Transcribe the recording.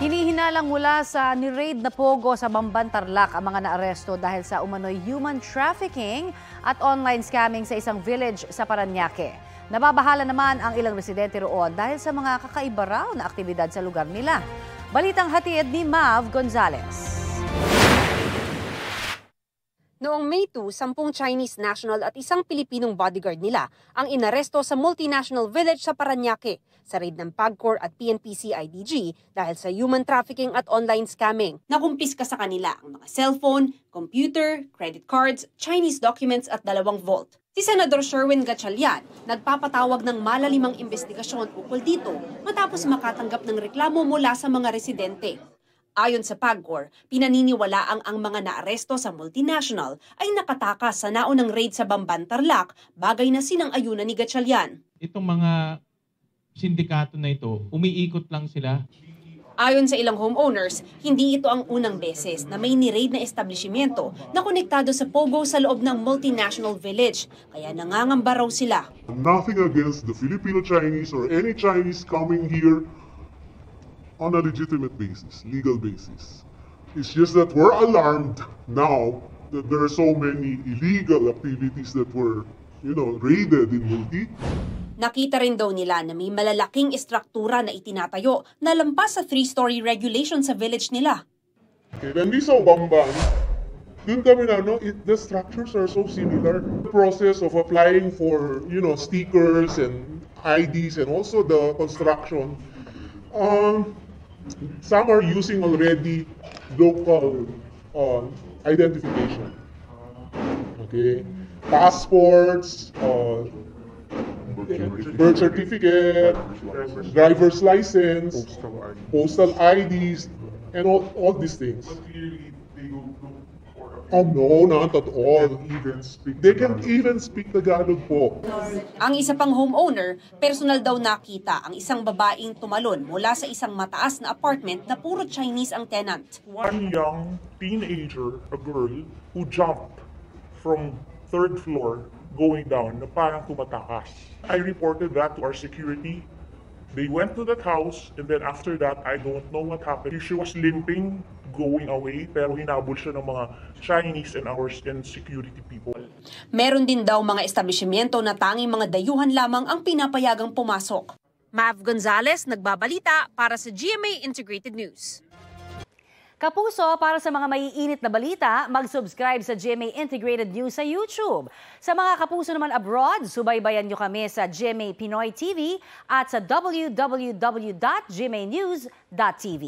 Hinihinalang mula sa ni-raid na pogo sa Bamban, Tarlac ang mga naaresto dahil sa umano'y human trafficking at online scamming sa isang village sa Parañaque. Nababahala naman ang ilang residente roon dahil sa mga kakaiba raw na aktibidad sa lugar nila. Balitang hatid ni Mav Gonzalez. Noong May 2, 10 Chinese national at isang Pilipinong bodyguard nila ang inaresto sa multinational village sa Parañaque sa raid ng PAGCOR at PNP-CIDG dahil sa human trafficking at online scamming. Nakumpiska sa kanila ang mga cellphone, computer, credit cards, Chinese documents at 2 vault. Si Senador Sherwin Gatchalian nagpapatawag ng malalimang investigasyon ukol dito matapos makatanggap ng reklamo mula sa mga residente. Ayon sa PAGCOR, pinaniniwalaang ang mga naaresto sa multinational ay nakatakas sa naunang raid sa Bamban, Tarlac, bagay na sinang-ayunan ni Gatchalian. Itong mga sindikato na ito, umiikot lang sila. Ayon sa ilang homeowners, hindi ito ang unang beses na may ni-raid na establishmento na konektado sa pogo sa loob ng multinational village, kaya nangangamba raw sila. Nothing against the Filipino-Chinese or any Chinese coming here on a legitimate basis, legal basis. It's just that we're alarmed now that there are so many illegal activities that were, raided in Multi. Nakita rin daw nila na may malalaking estruktura na itinatayo na lampas sa 3-story regulation sa village nila. Okay, when we saw Bamban, the structures are so similar. The process of applying for, stickers and IDs and also the construction. Some are using already local identification. Okay, passports, birth certificate, driver's license, postal IDs, and all these things. Oh no, not at all. They can even speak Tagalog po. Ang isa pang homeowner, personal daw nakita ang isang babaeng tumalon mula sa isang mataas na apartment na puro Chinese ang tenant. One young teenager, a girl, who jumped from 3rd floor going down na parang tumatakas. I reported that to our security. They went to that house, and then after that, I don't know what happened. She was limping, going away, pero hinabol siya ng mga Chinese and security people. Meron din daw mga establishmento na tanging mga dayuhan lamang ang pinapayagang pumasok. Mav Gonzalez, nagbabalita para sa GMA Integrated News. Kapuso, para sa mga maiinit na balita, mag-subscribe sa GMA Integrated News sa YouTube. Sa mga kapuso naman abroad, subaybayan nyo kami sa GMA Pinoy TV at sa www.gmanews.tv.